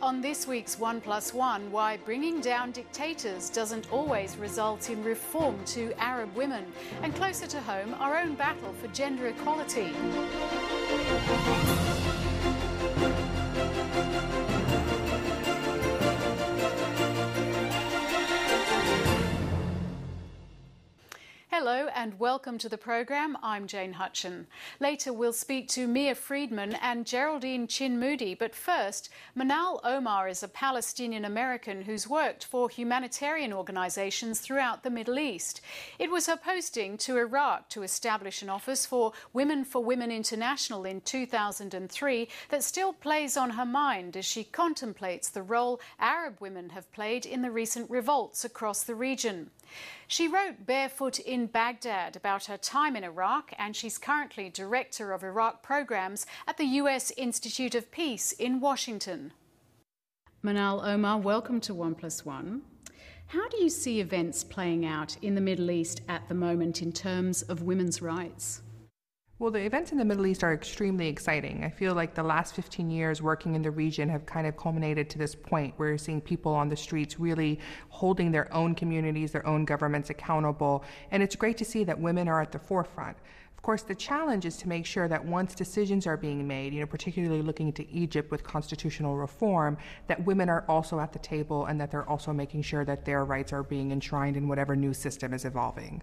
On this week's 1+1, why bringing down dictators doesn't always result in reform to Arab women. And closer to home, our own battle for gender equality. Hello and welcome to the programme. I'm Jane Hutchin. Later we'll speak to Mia Friedman and Geraldine Chin Moody, but first, Manal Omar is a Palestinian American who's worked for humanitarian organisations throughout the Middle East. It was her posting to Iraq to establish an office for Women International in 2003 that still plays on her mind as she contemplates the role Arab women have played in the recent revolts across the region. She wrote Barefoot in Baghdad about her time in Iraq, and she's currently Director of Iraq Programs at the US Institute of Peace in Washington. Manal Omar, welcome to 1+1. How do you see events playing out in the Middle East at the moment in terms of women's rights? Well, the events in the Middle East are extremely exciting. I feel like the last 15 years working in the region have kind of culminated to this point where you're seeing people on the streets really holding their own communities, their own governments accountable. And it's great to see that women are at the forefront. Of course, the challenge is to make sure that once decisions are being made, particularly looking into Egypt with constitutional reform, that women are also at the table and that they're also making sure that their rights are being enshrined in whatever new system is evolving.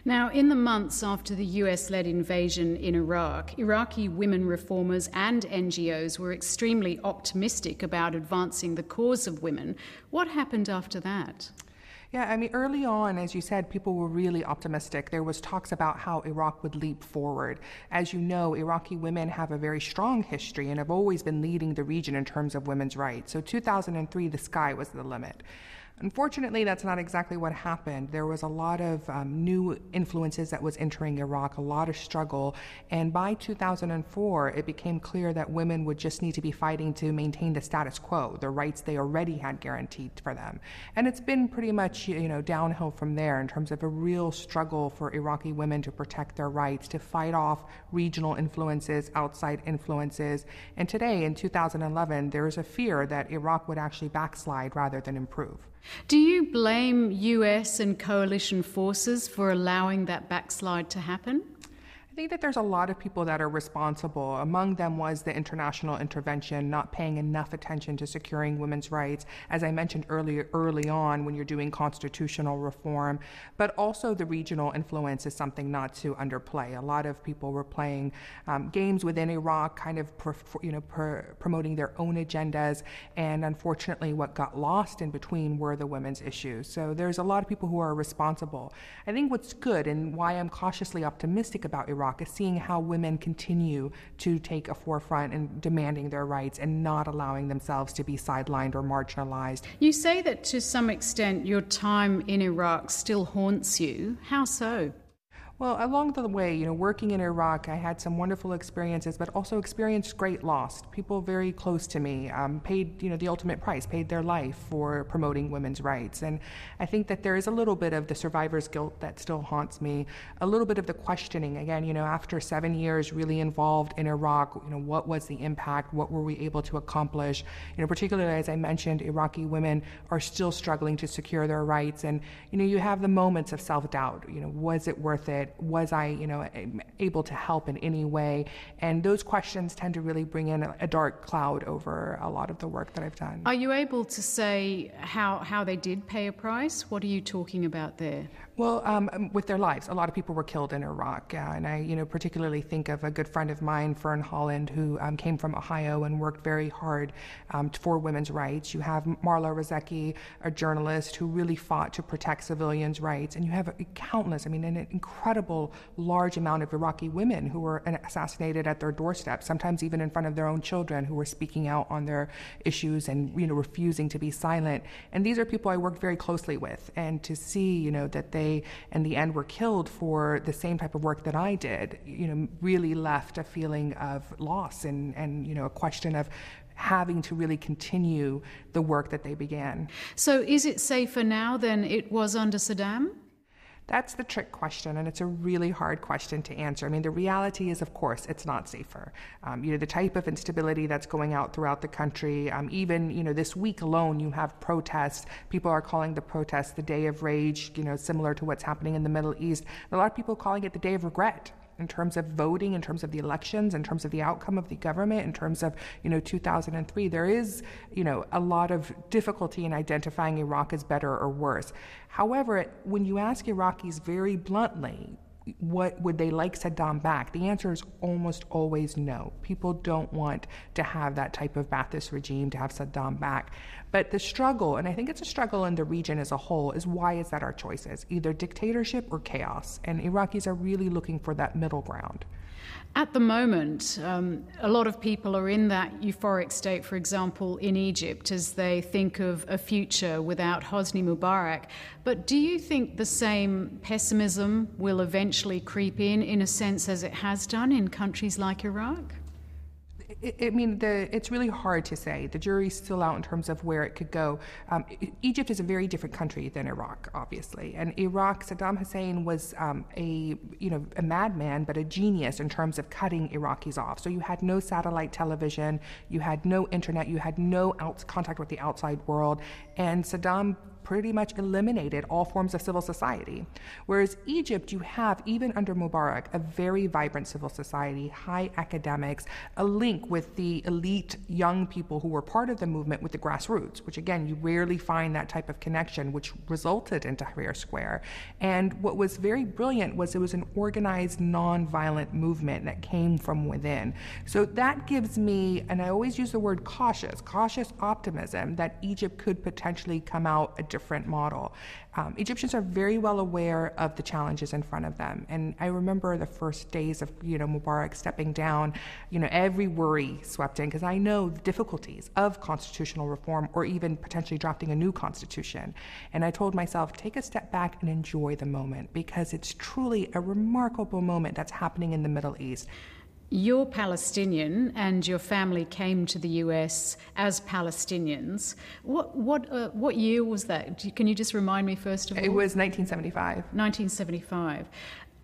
Now, in the months after the US-led invasion in Iraq, Iraqi women reformers and NGOs were extremely optimistic about advancing the cause of women. What happened after that? Yeah, early on, as you said, people were really optimistic. There was talks about how Iraq would leap forward. As you know, Iraqi women have a very strong history and have always been leading the region in terms of women's rights. So 2003, the sky was the limit. Unfortunately, that's not exactly what happened. There was a lot of new influences that was entering Iraq, a lot of struggle, and by 2004, it became clear that women would just need to be fighting to maintain the status quo, the rights they already had guaranteed for them. And it's been pretty much, downhill from there in terms of a real struggle for Iraqi women to protect their rights, to fight off regional influences, outside influences. And today, in 2011, there is a fear that Iraq would actually backslide rather than improve. Do you blame US and coalition forces for allowing that backslide to happen? I think that there's a lot of people that are responsible. Among them was the international intervention, not paying enough attention to securing women's rights, as I mentioned early on when you're doing constitutional reform. But also the regional influence is something not to underplay. A lot of people were playing games within Iraq, kind of promoting their own agendas, and unfortunately what got lost in between were the women's issues. So there's a lot of people who are responsible. I think what's good and why I'm cautiously optimistic about Iraq is seeing how women continue to take a forefront in demanding their rights and not allowing themselves to be sidelined or marginalized. You say that to some extent your time in Iraq still haunts you. How so? Well, along the way, working in Iraq, I had some wonderful experiences, but also experienced great loss. People very close to me paid, the ultimate price, paid their life for promoting women's rights. And I think that there is a little bit of the survivor's guilt that still haunts me, a little bit of the questioning. Again, after 7 years really involved in Iraq, what was the impact? What were we able to accomplish? Particularly, as I mentioned, Iraqi women are still struggling to secure their rights. And, you have the moments of self-doubt. Was it worth it? Was I, able to help in any way? And those questions tend to really bring in a dark cloud over a lot of the work that I've done. Are you able to say how they did pay a price? What are you talking about there? Well, with their lives. A lot of people were killed in Iraq. And I, particularly think of a good friend of mine, Fern Holland, who came from Ohio and worked very hard for women's rights. You have Marla Rezeki, a journalist who really fought to protect civilians' rights. And you have countless, an incredible large amount of Iraqi women who were assassinated at their doorstep, sometimes even in front of their own children, who were speaking out on their issues and, refusing to be silent. And these are people I worked very closely with. And to see, that they, in the end, were killed for the same type of work that I did, really left a feeling of loss and a question of having to really continue the work that they began. So is it safer now than it was under Saddam? That's the trick question, and it's a really hard question to answer. I mean, the reality is, of course, it's not safer. The type of instability that's going out throughout the country, even, this week alone, you have protests. People are calling the protests the Day of Rage, similar to what's happening in the Middle East. A lot of people calling it the Day of Regret, in terms of voting, in terms of the elections, in terms of the outcome of the government, in terms of, 2003. There is, a lot of difficulty in identifying Iraq as better or worse. However, when you ask Iraqis very bluntly, what would they like Saddam back? The answer is almost always no. People don't want to have that type of Ba'athist regime, to have Saddam back. But the struggle, and I think it's a struggle in the region as a whole, is why is that our choices? Either dictatorship or chaos. And Iraqis are really looking for that middle ground. At the moment, a lot of people are in that euphoric state, for example, in Egypt, as they think of a future without Hosni Mubarak. But do you think the same pessimism will eventually creep in a sense, as it has done in countries like Iraq? It's really hard to say. The jury's still out in terms of where it could go. Egypt is a very different country than Iraq, obviously. And Iraq, Saddam Hussein was a madman, but a genius in terms of cutting Iraqis off. So you had no satellite television, you had no internet, you had no contact with the outside world, and Saddam pretty much eliminated all forms of civil society. Whereas Egypt, you have, even under Mubarak, a very vibrant civil society, high academics, a link with the elite young people who were part of the movement with the grassroots, which again, you rarely find that type of connection, which resulted in Tahrir Square. And what was very brilliant was it was an organized, non-violent movement that came from within. So that gives me, and I always use the word cautious optimism that Egypt could potentially come out a different model. Egyptians are very well aware of the challenges in front of them. And I remember the first days of, Mubarak stepping down, every worry swept in, because I know the difficulties of constitutional reform or even potentially drafting a new constitution. And I told myself, take a step back and enjoy the moment, because it's truly a remarkable moment that's happening in the Middle East. You're Palestinian, and your family came to the US as Palestinians. What year was that? Can you just remind me first of all? It was 1975. 1975.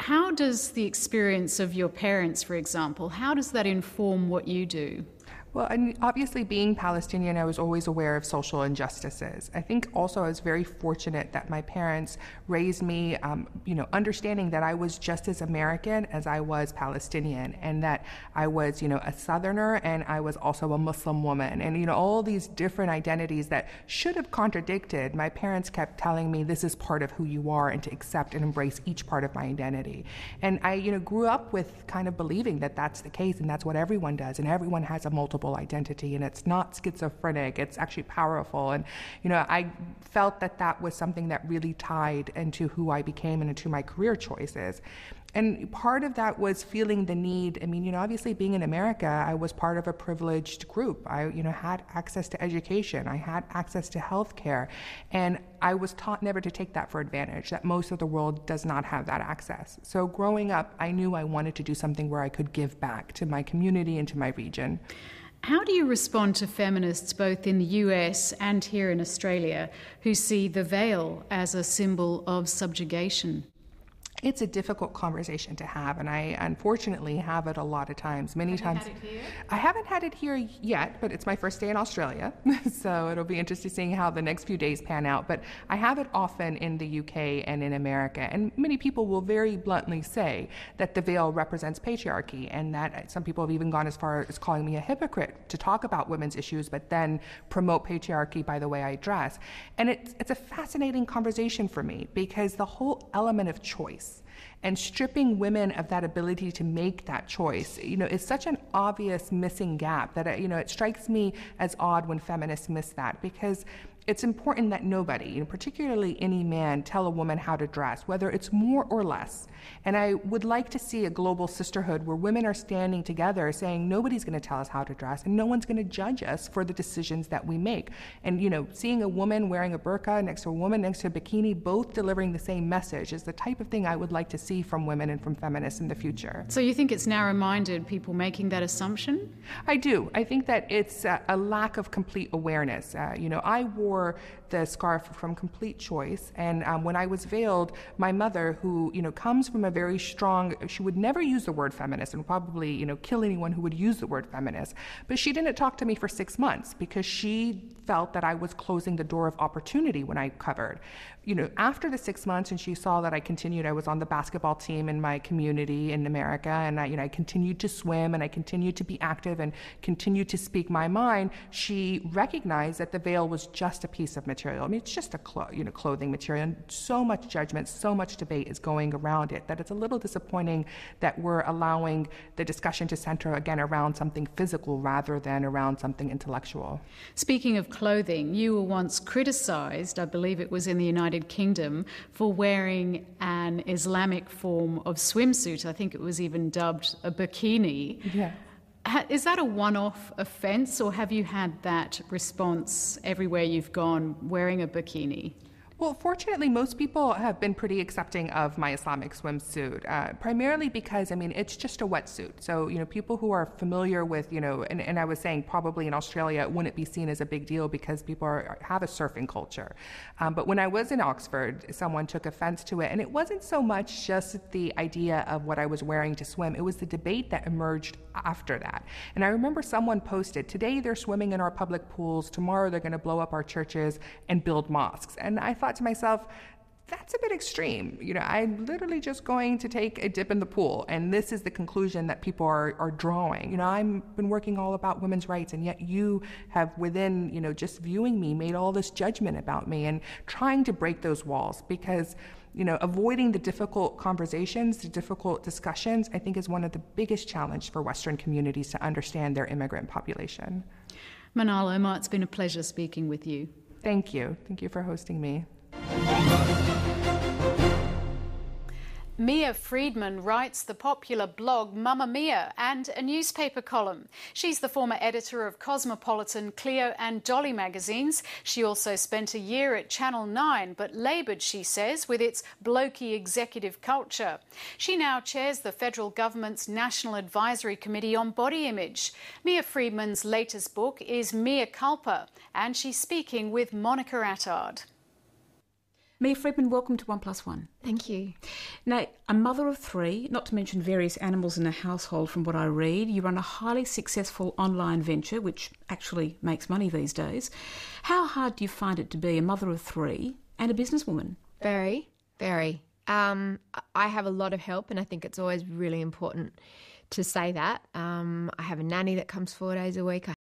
How does the experience of your parents, for example, how does that inform what you do? Well, and obviously being Palestinian, I was always aware of social injustices. I think also I was very fortunate that my parents raised me, understanding that I was just as American as I was Palestinian, and that I was, a Southerner, and I was also a Muslim woman. And, all these different identities that should have contradicted, my parents kept telling me this is part of who you are, and to accept and embrace each part of my identity. And I, grew up with kind of believing that that's the case, and that's what everyone does, and everyone has a multiple identity, and it's not schizophrenic, it's actually powerful. And I felt that was something that really tied into who I became and into my career choices. And part of that was feeling the need. Obviously being in America, I was part of a privileged group. I, had access to education. I had access to healthcare. And I was taught never to take that for advantage, that most of the world does not have that access. So growing up, I knew I wanted to do something where I could give back to my community and to my region. How do you respond to feminists both in the US and here in Australia who see the veil as a symbol of subjugation? It's a difficult conversation to have, and I unfortunately have it a lot of times. Many times. Have you had it here? I haven't had it here yet, but it's my first day in Australia, so it'll be interesting seeing how the next few days pan out. But I have it often in the UK and in America, and many people will very bluntly say that the veil represents patriarchy, and that some people have even gone as far as calling me a hypocrite to talk about women's issues, but then promote patriarchy by the way I dress. And it's a fascinating conversation for me, because the whole element of choice and stripping women of that ability to make that choice, is such an obvious missing gap that, it strikes me as odd when feminists miss that, because it's important that nobody, particularly any man, tell a woman how to dress, whether it's more or less. And I would like to see a global sisterhood where women are standing together saying nobody's going to tell us how to dress, and no one's going to judge us for the decisions that we make. And, seeing a woman wearing a burqa next to a woman next to a bikini, both delivering the same message, is the type of thing I would like to see from women and from feminists in the future. So you think it's narrow-minded people making that assumption? I do. I think that it's a lack of complete awareness. I wore the scarf from complete choice, and when I was veiled, my mother, who comes from a very strong, she would never use the word feminist and probably kill anyone who would use the word feminist, but she didn't talk to me for 6 months because she felt that I was closing the door of opportunity when I covered. After the 6 months, and she saw that I continued, I was on the basketball team in my community in America, and I continued to swim, and I continued to be active and continued to speak my mind. She recognized that the veil was just a piece of material. I mean, it's just a clothing material, and so much judgment, so much debate is going around it that it's a little disappointing that we're allowing the discussion to center again around something physical rather than around something intellectual. Speaking of clothing, you were once criticized, I believe it was in the United Kingdom, for wearing an Islamic form of swimsuit. I think it was even dubbed a bikini. Yeah. Is that a one-off offence, or have you had that response everywhere you've gone, wearing a bikini? Well, fortunately, most people have been pretty accepting of my Islamic swimsuit, primarily because, it's just a wetsuit. So, people who are familiar with, and I was saying probably in Australia, it wouldn't be seen as a big deal because people have a surfing culture. But when I was in Oxford, someone took offense to it. And it wasn't so much just the idea of what I was wearing to swim. It was the debate that emerged after that. And I remember someone posted, today they're swimming in our public pools, tomorrow they're going to blow up our churches and build mosques. And I thought to myself, that's a bit extreme. I'm literally just going to take a dip in the pool, and this is the conclusion that people are drawing. I've been working all about women's rights, and yet you have, within, just viewing me, made all this judgment about me, and trying to break those walls because, avoiding the difficult conversations, the difficult discussions, I think is one of the biggest challenges for Western communities to understand their immigrant population. Manal Omar, it's been a pleasure speaking with you. Thank you. Thank you for hosting me. Mia Friedman writes the popular blog Mamma Mia and a newspaper column. She's the former editor of Cosmopolitan, Clio and Dolly magazines. She also spent a year at Channel 9, but laboured, she says, with its blokey executive culture. She now chairs the federal government's National Advisory Committee on Body Image. Mia Friedman's latest book is Mea Culpa, and she's speaking with Monica Attard. Mia Friedman, welcome to 1+1. Thank you. Now, a mother of 3, not to mention various animals in the household from what I read, you run a highly successful online venture, which actually makes money these days. How hard do you find it to be a mother of 3 and a businesswoman? Very, very. I have a lot of help, and I think it's always really important to say that. I have a nanny that comes 4 days a week.